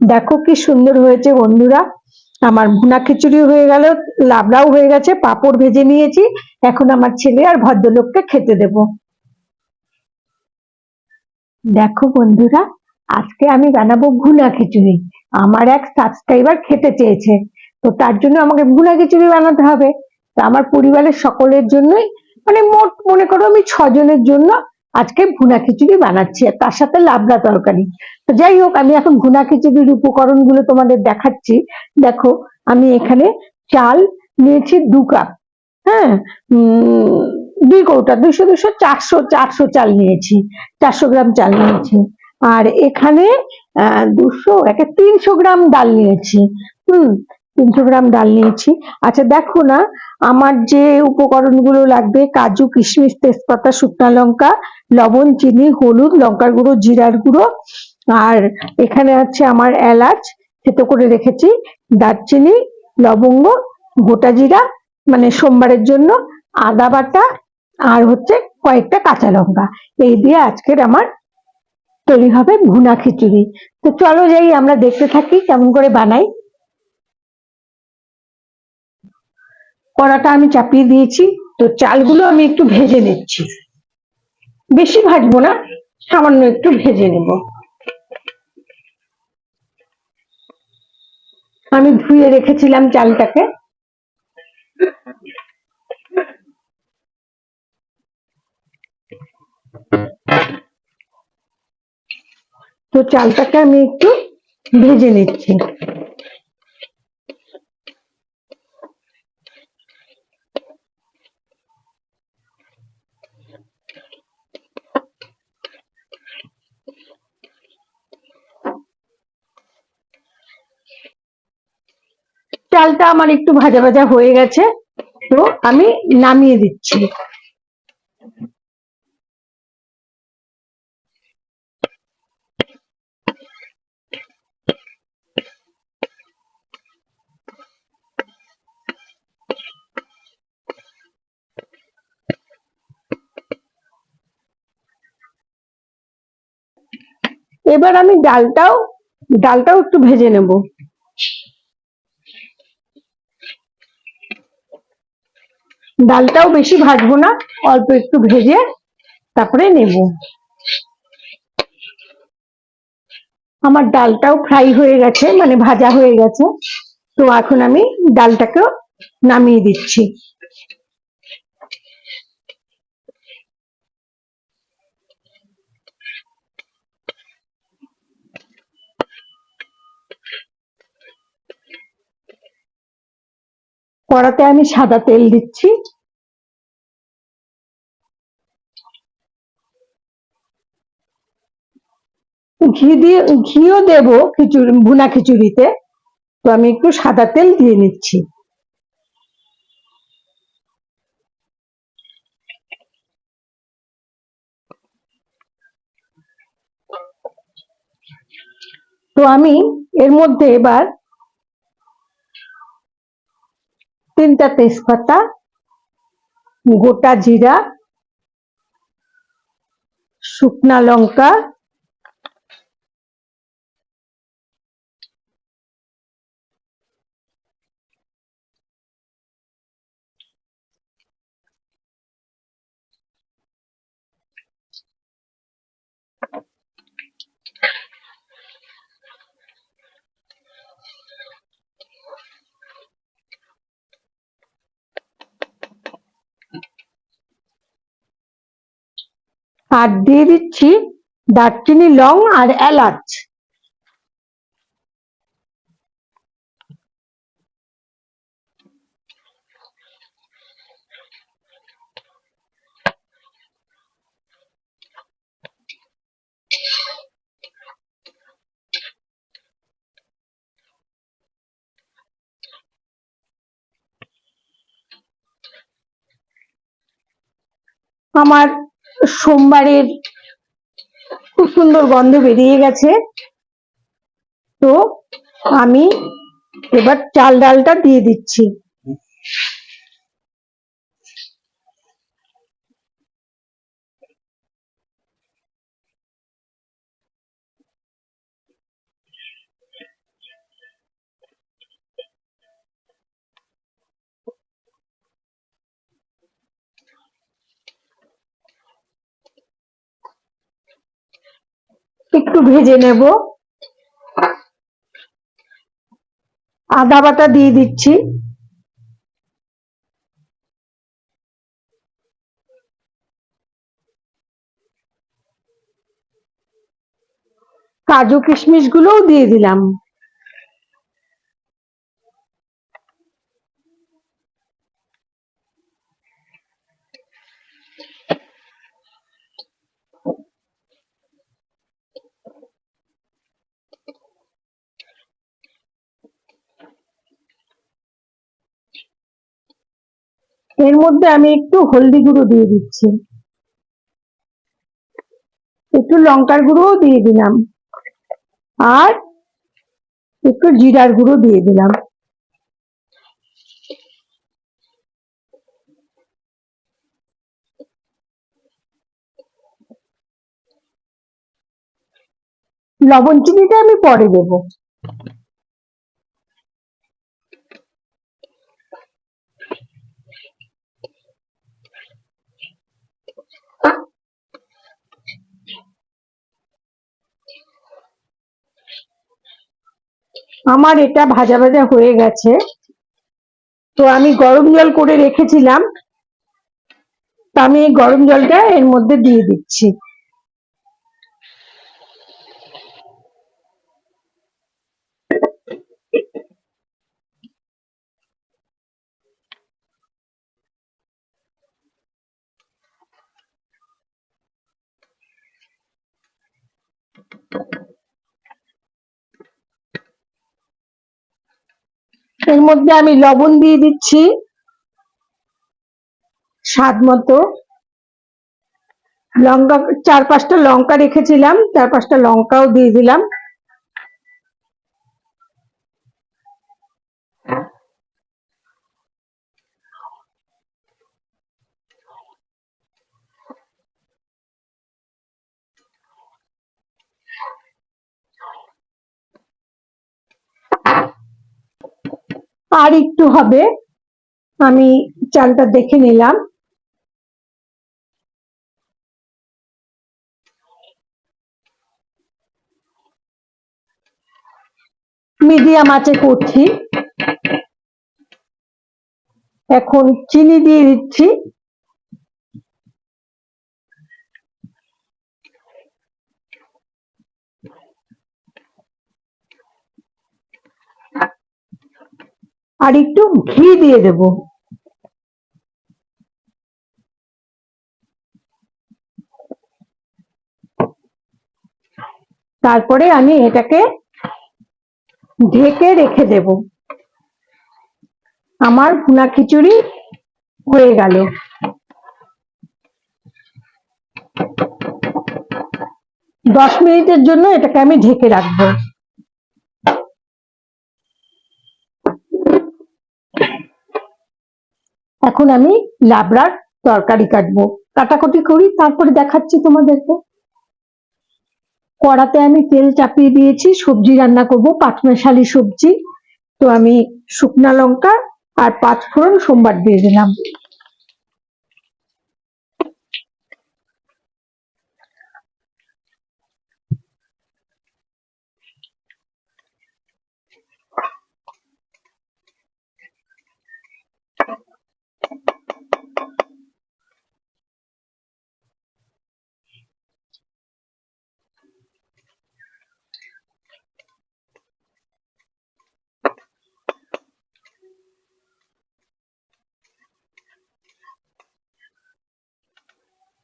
দেখো কি সুন্দর হয়েছে বন্ধুরা, আমার ভুনা খিচুড়ি হয়ে গেল, লাবড়াও হয়ে গেছে, পাঁপড় ভেজে নিয়েছি। এখন আমার ছেলে আর ভদ্রলোককে খেতে দেব। দেখো বন্ধুরা, আজকে আমি বানাবো ভুনা খিচুড়ি। আমার এক সাবস্ক্রাইবার খেতে চেয়েছে, তো তার জন্য আমাকে ভুনা খিচুড়ি বানাতে হবে। তো আমার পরিবারের সকলের জন্যই, মানে মোট মনে করো আমি 6 জনের জন্য আজকে ভুনা খিচুড়ি বানাচ্ছি, আর তার সাথে লাবড়া তরকারি। তো যাই হোক, আমি এখন ভুনা খিচুড়ির উপকরণগুলো তোমাদের দেখাচ্ছি। দেখো, আমি এখানে চাল নিয়েছি 2 কাপ। হ্যাঁ, 2 কৌটা, 200 200 400 400 চাল নিয়েছি, 400 গ্রাম চাল নিয়েছি। আর এখানে 300 গ্রাম ডাল নিয়েছি। হুম, 300 গ্রাম ডাল নিয়েছি। আচ্ছা দেখো না, আমার যে উপকরণগুলো লাগবে: কাজু, কিশমিশ, তেজপাতা, শুকনো লঙ্কা, লবণ, চিনি, হলুদ, লঙ্কার গুঁড়ো, জিরার গুঁড়ো। আর এখানে আছে আমার এলাচ থেতো করে রেখেছি, দারচিনি, লবঙ্গ, গোটা জিরা মানে সোমবারের জন্য, আদা বাটা, আর হচ্ছে কয়েকটা কাঁচা লঙ্কা। এই দিয়ে আজকের আমার তৈরি হবে ভুনা খিচুড়ি। তো চলো যাই, আমরা দেখতে থাকি কেমন করে বানাই। কড়াটা আমি চাপিয়ে দিয়েছি, তো চালগুলো আমি একটু ভেজে নিচ্ছি। বেশি ভাজবো না, সামান্য একটু ভেজে নেব। আমি ধুয়ে রেখেছিলাম চালটাকে। তো চালটাকে আমি একটু ভেজে নিচ্ছি। চালটা আমার একটু ভাজা ভাজা হয়ে গেছে, তো আমি নামিয়ে দিচ্ছি। এবার আমি ডালটাও একটু ভেজে নেব। ডালটাও বেশি ভাজবো না, অল্প একটু ভেজে তারপরে নেব। আমার ডালটাও ফ্রাই হয়ে গেছে, মানে ভাজা হয়ে গেছে। তো এখন আমি ডালটাকেও নামিয়ে দিচ্ছি। কড়াতে আমি সাদা তেল দিচ্ছি। ঘিও দেব ভুনা খিচুড়িতে, তো আমি একটু সাদা তেল দিয়ে নিচ্ছি। তো আমি এর মধ্যে এবার 3টা তেজপাতা, গোটা জিরা, শুকনা লঙ্কা, আর দিয়ে দিচ্ছি দারচিনি, লং আর এলাচ। আমার সোমবারের খুব সুন্দর গন্ধ বেরিয়ে গেছে, তো আমি এবার চাল ডালটা দিয়ে দিচ্ছি। একটু ভেজে নেব। আদা বাটা দিয়ে দিচ্ছি, কাজু কিশমিশ গুলোও দিয়ে দিলাম। এর মধ্যে আমি একটু হলদি গুঁড়ো দিয়ে দিচ্ছি, একটু লঙ্কার গুঁড়োও দিয়ে দিলাম, আর একটু জিরার গুঁড়ো দিয়ে দিলাম। লবণ চিনিটা আমি পরে দেবো। আমার এটা ভাজা ভাজা হয়ে গেছে, তো আমি গরম জল করে রেখেছিলাম, তা আমি এই গরম জলটা এর মধ্যে দিয়ে দিচ্ছি। এর মধ্যে আমি লবণ দিয়ে দিচ্ছি স্বাদ মতো, লঙ্কা 4-5টা লঙ্কা রেখেছিলাম, 4-5টা লঙ্কাও দিয়ে দিলাম। আর একটু হবে, আমি চালটা দেখে নিলাম। মিডিয়াম আঁচে করছি। এখন চিনি দিয়ে দিচ্ছি, আর একটু ঘি দিয়ে দেব। তারপরে আমি এটাকে ঢেকে রেখে দেব। আমার ভুনা খিচুড়ি হয়ে গেল। 10 মিনিটের জন্য এটাকে আমি ঢেকে রাখবো। এখন আমি লাবড়ার তরকারি কাটবো, কাটাকুটি করি, তারপরে দেখাচ্ছি তোমাদেরকে। কড়াতে আমি তেল চাপিয়ে দিয়েছি, সবজি রান্না করব, পাঁচমেশালি সবজি। তো আমি শুকনা লঙ্কা আর 5 ফোড়ন সোমবার দিয়ে দিলাম।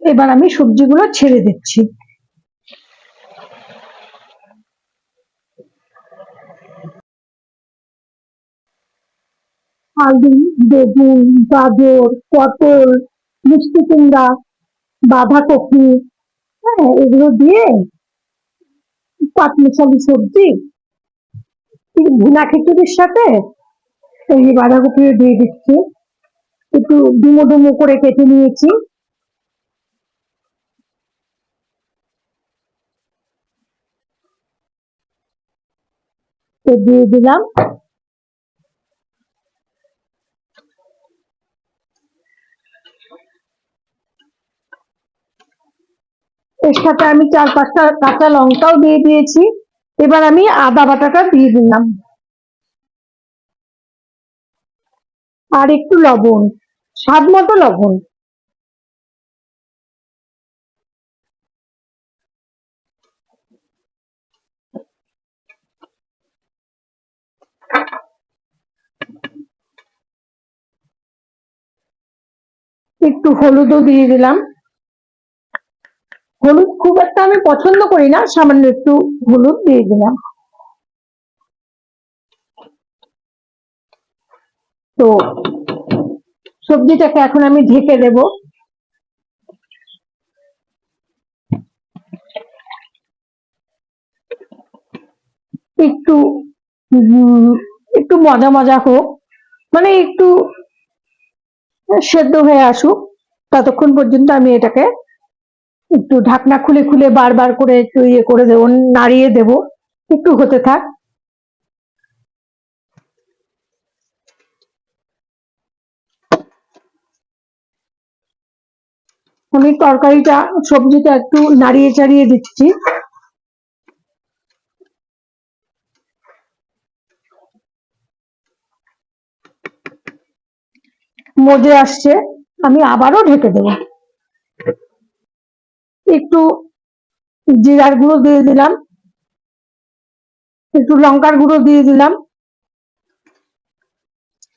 এবার আমি সবজিগুলো ছেড়ে দিচ্ছি। আলু, বেগুন, গাজর, পটল, মিষ্টি কুমড়া, বাঁধাকপি, হ্যাঁ, এগুলো দিয়ে পাঁচমিশালি সবজি, ভুনা খিচুড়ির সাথে এই যে বাঁধাকপিও দিয়ে দিচ্ছি, একটু ডুমো ডুমো করে কেটে নিয়েছি। তো দিয়ে দিলাম। এর সাথে আমি 4-5টা কাঁচা লঙ্কাও দিয়ে দিয়েছি। এবার আমি আদা বাটাটা দিয়ে দিলাম, আর একটু লবণ, স্বাদ মতো লবণ। একটু হলুদও দিয়ে দিলাম। হলুদ খুব একটা আমি পছন্দ করি না, সামান্য একটু হলুদ দিয়ে দিলাম। তো সবজিটাকে এখন আমি ঢেকে দেব। একটু একটু মজা মজা হোক, মানে একটু সেদ্ধ হয়ে আসুক, ততক্ষণ পর্যন্ত আমি এটাকে একটু ঢাকনা খুলে খুলে বারবার করে একটু ইয়ে করে দেবো, নাড়িয়ে দেবো, একটু হতে থাক। আমি তরকারিটা, সবজিটা একটু নাড়িয়ে চাড়িয়ে দিচ্ছি। মজে আসছে, আমি আবারও ঢেকে দেবো। একটু জিরার গুঁড়ো দিয়ে দিলাম, একটু লঙ্কার গুঁড়ো দিয়ে দিলাম।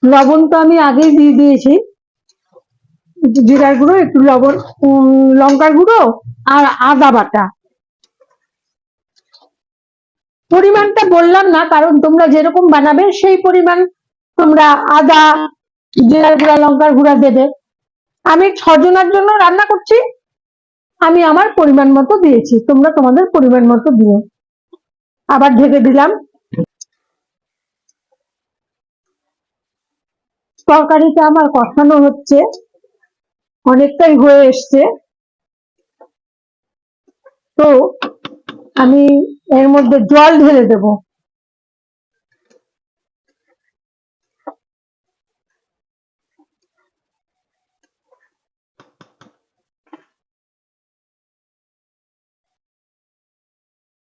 লবণ তো আমি আগেই দিয়ে দিয়েছি। একটু জিরার গুঁড়ো, একটু লবণ, লঙ্কার গুঁড়ো আর আদা বাটা। পরিমাণটা বললাম না, কারণ তোমরা যেরকম বানাবে সেই পরিমাণ তোমরা আদা, জিরার গুঁড়া, লঙ্কার গুঁড়া দেবে। আমি 6 জনের জন্য রান্না করছি, আমি আমার পরিমাণ মতো দিয়েছি, তোমরা তোমাদের পরিমাণ মতো দিও। আবার ঢেকে দিলাম। তরকারিটা আমার কষানো হচ্ছে, অনেকটাই হয়ে এসছে। তো আমি এর মধ্যে জল ঢেলে দেব।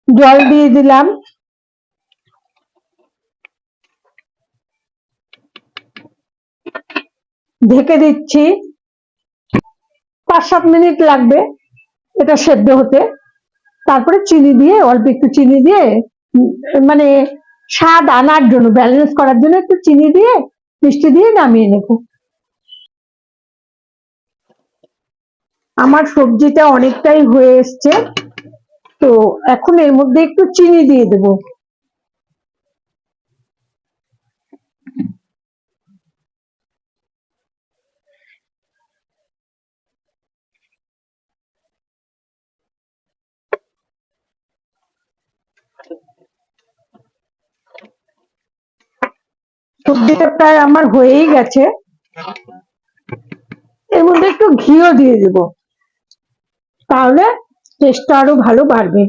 জল দিয়ে দিলাম। ঢেকে দিচ্ছি। 5-7 মিনিট লাগবে এটা সেদ্ধ হতে। তারপরে চিনি দিয়ে, অল্প একটু চিনি দিয়ে, মানে স্বাদ আনার জন্য, ব্যালেন্স করার জন্য একটু চিনি দিয়ে, মিষ্টি দিয়ে নামিয়ে নেব। আমার সবজিটা অনেকটাই হয়ে এসছে, তো এখন এর মধ্যে একটু চিনি দিয়ে দেব। সবজিটা প্রায় আমার হয়েই গেছে। এর মধ্যে একটু ঘিও দিয়ে দেব, তাহলে টেস্টটা আরো ভালো বাড়বে।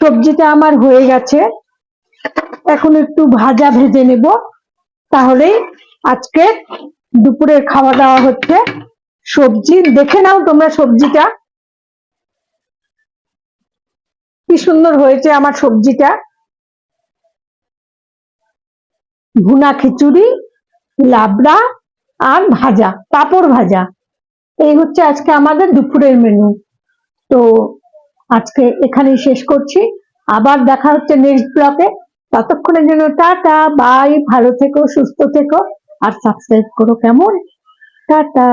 সবজিটা আমার হয়ে গেছে, এখন একটু ভাজা ভেজে নেব, তাহলেই আজকে দুপুরের খাওয়া দাওয়া হচ্ছে। সবজি দেখে নাও তোমরা, সবজিটা কি সুন্দর হয়েছে আমার সবজিটা। ভুনা খিচুড়ি, লাবড়া আর ভাজা, পাঁপড় ভাজা, এই হচ্ছে আজকে আমাদের দুপুরের মেনু। তো আজকে এখানেই শেষ করছি, আবার দেখা হচ্ছে নেক্সট ব্লকে। ততক্ষণের জন্য টাটা বাই, ভালো থেকো, সুস্থ থেকো, আর সাবস্ক্রাইব করো, কেমন? টাটা।